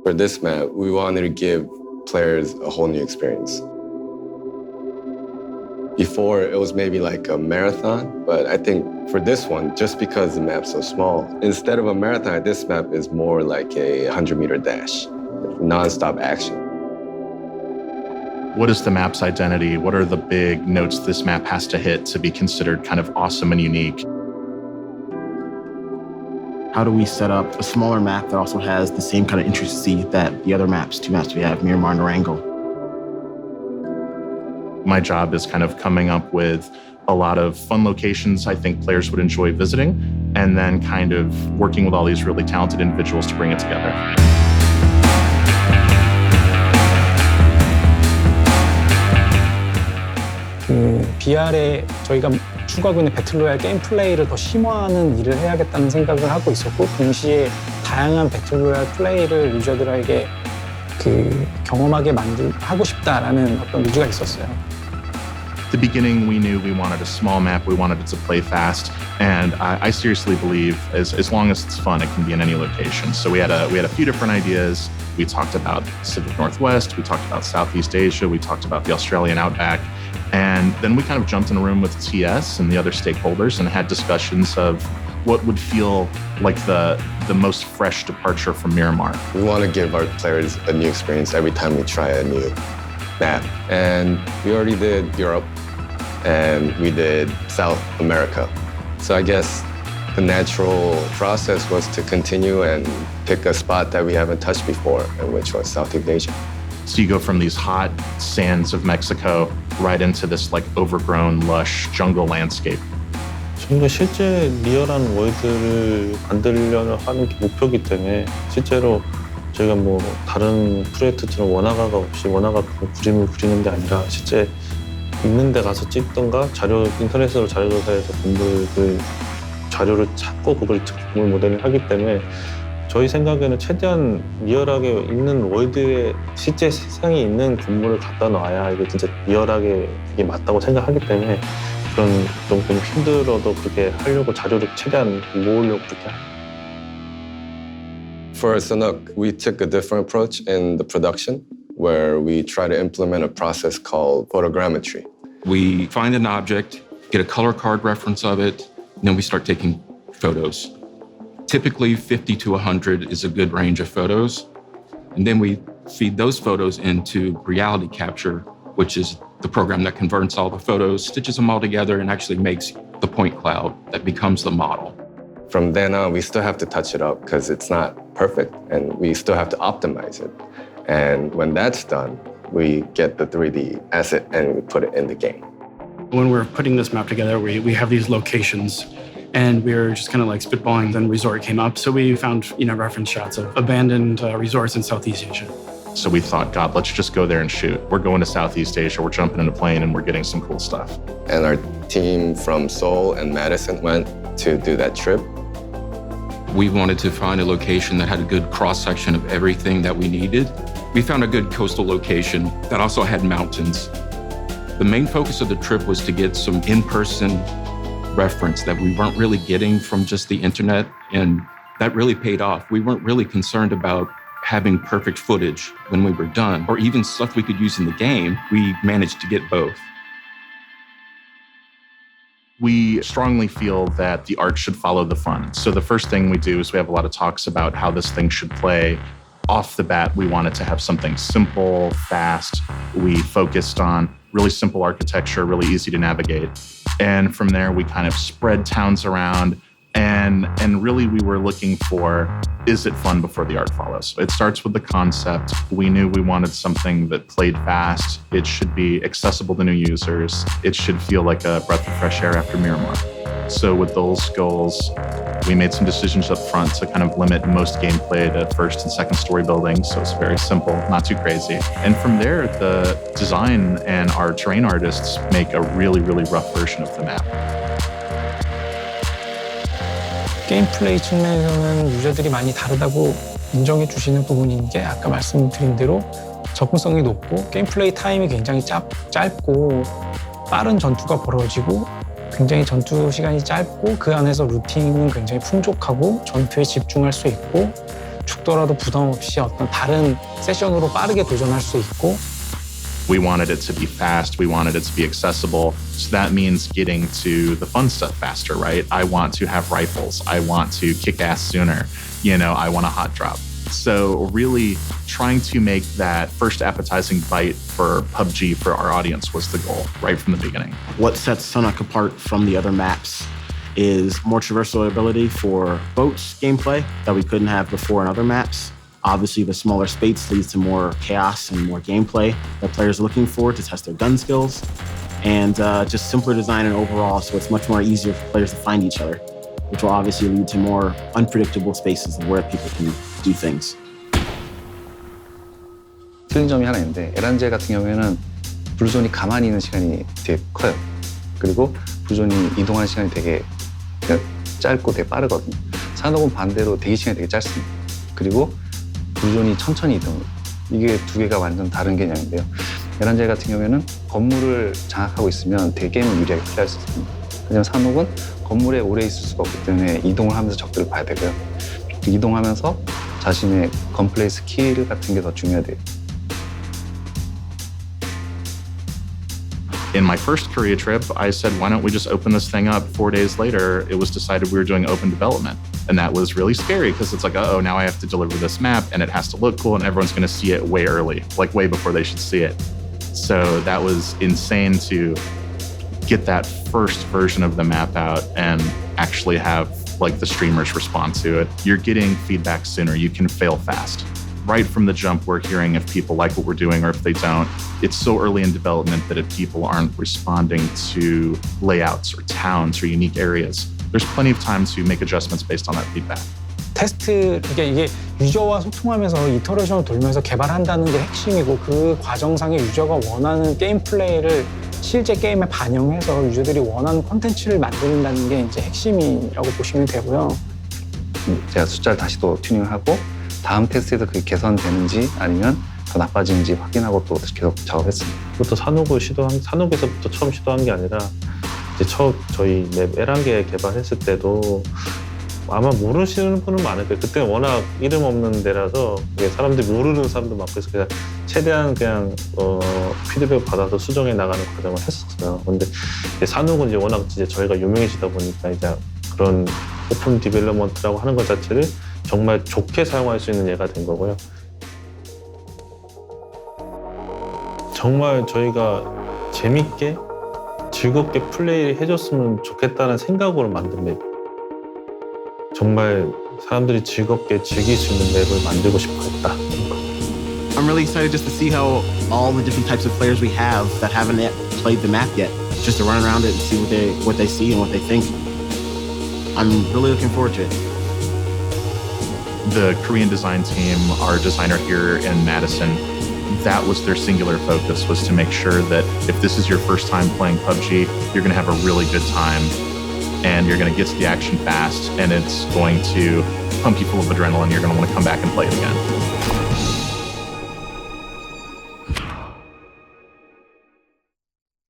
For this map, we wanted to give players a whole new experience. Before, it was maybe like a marathon, but I think for this one, just because the map's so small, instead of a marathon, this map is more like a 100-meter dash, non-stop action. What is the map's identity? What are the big notes this map has to hit to be considered kind of awesome and unique? How do we set up a smaller map that also has the same kind of intricacy that the other maps, two maps we have, Miramar and Narango? My job is kind of coming up with a lot of fun locations I think players would enjoy visiting, and then kind of working with all these really talented individuals to bring it together. BR에 저희가 추구하고 있는 배틀로얄 게임 플레이를 더 심화하는 일을 해야겠다는 생각을 하고 있었고, 동시에 다양한 배틀로얄 플레이를 유저들에게 경험하게 하고 싶다라는 어떤 의지가 있었어요. At the beginning, we knew we wanted a small map, we wanted it to play fast, and I seriously believe as long as it's fun, it can be in any location. So we had a few different ideas. We talked about Pacific Northwest, we talked about Southeast Asia, we talked about the Australian outback, and then we kind of jumped in a room with TS and the other stakeholders and had discussions of what would feel like the most fresh departure from Miramar. We want to give our players a new experience every time we try a new map. And we already did Europe and we did South America. So I guess the natural process was to continue and pick a spot that we haven't touched before, and which was Southeast Asia. So you go from these hot sands of Mexico right into this like overgrown, lush jungle landscape. 저희가 실제 리얼한 월드를 만들려는 하는 게 목표이기 때문에 실제로 저희가 뭐 다른 프로젝트처럼 원화가가 없이 원화가 그림을 그리는 게 아니라 실제 있는 데 가서 찍던가 인터넷으로 자료조사해서 건물을 자료를 찾고 그걸 건물 모델을 하기 때문에 저희 생각에는 최대한 리얼하게 있는 월드에 실제 세상에 있는 건물을 갖다 놔야 이게 진짜 리얼하게 이게 맞다고 생각하기 때문에 그런 조금 힘들어도 그렇게 하려고 자료를 최대한 모으려고 그렇게. For Sanhok, we took a different approach in the production, where we try to implement a process called photogrammetry. We find an object, get a color card reference of it, and then we start taking photos. Typically 50 to 100 is a good range of photos. And then we feed those photos into reality capture, which is the program that converts all the photos, stitches them all together, and actually makes the point cloud that becomes the model. From then on, we still have to touch it up because it's not perfect and we still have to optimize it. And when that's done, we get the 3D asset and we put it in the game. When we're putting this map together, we have these locations and we were just kind of like spitballing, then resort came up. So we found, reference shots of abandoned resorts in Southeast Asia. So we thought, God, let's just go there and shoot. We're going to Southeast Asia, we're jumping in a plane and we're getting some cool stuff. And our team from Seoul and Madison went to do that trip. We wanted to find a location that had a good cross-section of everything that we needed. We found a good coastal location that also had mountains. The main focus of the trip was to get some in-person reference that we weren't really getting from just the internet, and that really paid off. We weren't really concerned about having perfect footage when we were done, or even stuff we could use in the game. We managed to get both. We strongly feel that the art should follow the fun. So the first thing we do is we have a lot of talks about how this thing should play. Off the bat, we wanted to have something simple, fast. We focused on really simple architecture, really easy to navigate. And from there, we kind of spread towns around. And really, we were looking for, is it fun before the art follows? It starts with the concept. We knew we wanted something that played fast. It should be accessible to new users. It should feel like a breath of fresh air after Miramar. So with those goals, we made some decisions up front to kind of limit most gameplay to first and second story buildings. So it's very simple, not too crazy. And from there, the design and our terrain artists make a really, really rough version of the map. 게임 플레이 측면에서는 유저들이 많이 다르다고 인정해 주시는 부분인 게 아까 말씀드린 대로 접근성이 높고 게임 플레이 타임이 굉장히 짧고 빠른 전투가 벌어지고 굉장히 전투 시간이 짧고 그 안에서 루팅은 굉장히 풍족하고 전투에 집중할 수 있고 죽더라도 부담 없이 어떤 다른 세션으로 빠르게 도전할 수 있고 We wanted it to be fast. We wanted it to be accessible. So that means getting to the fun stuff faster, right? I want to have rifles. I want to kick ass sooner. I want a hot drop. So really trying to make that first appetizing bite for PUBG for our audience was the goal right from the beginning. What sets Sanhok apart from the other maps is more traversal ability for boats gameplay that we couldn't have before in other maps. Obviously, the smaller space leads to more chaos and more gameplay that players are looking for to test their gun skills, and just simpler design and overall, so it's much more easier for players to find each other, which will obviously lead to more unpredictable spaces where people can do things. 틀린 점이 하나 있는데 에란제 같은 경우에는 불존이 가만히 있는 시간이 되게 커요. 그리고 불존이 이동하는 시간이 되게 짧고 되게 빠르거든요. 산옥은 반대로 대기 시간이 되게 짧습니다. 그리고 불존이 천천히 이동해요. 이게 두 개가 완전 다른 개념인데요. 에란제 같은 경우에는 건물을 장악하고 있으면 되게 게임을 유리하게 플레이할 수 있습니다. 하지만 산옥은 건물에 오래 있을 수가 없기 때문에 이동을 하면서 적들을 봐야 되고요. 이동하면서 자신의 건플레이 스킬 같은 게 더 중요해요. In my first Korea trip, I said, why don't we just open this thing up? 4 days later, it was decided we were doing open development. And that was really scary because it's like, uh-oh, now I have to deliver this map and it has to look cool and everyone's going to see it way early, like way before they should see it. So that was insane to get that first version of the map out and actually have like the streamers respond to it. You're getting feedback sooner. You can fail fast. Right from the jump, we're hearing if people like what we're doing or if they don't. It's so early in development that if people aren't responding to layouts or towns or unique areas, there's plenty of time to make adjustments based on that feedback. 테스트, 이게 유저와 소통하면서 이터레이션을 돌면서 개발한다는 게 핵심이고 그 과정상에 유저가 원하는 게임 플레이를 실제 게임에 반영해서 유저들이 원하는 콘텐츠를 만든다는 게 이제 핵심이라고 보시면 되고요. 제가 숫자를 다시 또 튜닝하고 다음 테스트에서 그게 개선되는지 아니면 더 나빠지는지 확인하고 또 계속 작업했습니다. 그것도 산옥에서부터 처음 시도한 게 아니라 이제 저희 맵 에란게 개발했을 때도 아마 모르시는 분은 많을 거예요. 그때는 워낙 이름 없는 데라서 사람들이 모르는 사람도 많고 그래서 그냥 최대한 그냥 피드백 받아서 수정해 나가는 과정을 했었어요. 근데 산옥은 이제 워낙 이제 저희가 유명해지다 보니까 이제 그런 오픈 디벨롭먼트라고 하는 것 자체를 정말 좋게 사용할 수 있는 예가 된 거고요. 정말 저희가 재밌게 즐겁게 플레이를 해줬으면 좋겠다는 생각으로 만든 맵. 정말 사람들이 즐겁게 즐길 수 있는 맵을 만들고 싶어 했다. I'm really excited just to see how all the different types of players we have that haven't yet played the map yet, just to run around it and see what they see and what they think. I'm really looking forward to it. The Korean design team, our designer here in Madison, that was their singular focus, was to make sure that if this is your first time playing PUBG, you're going to have a really good time and you're going to get to the action fast and it's going to pump you full of adrenaline. You're going to want to come back and play it again.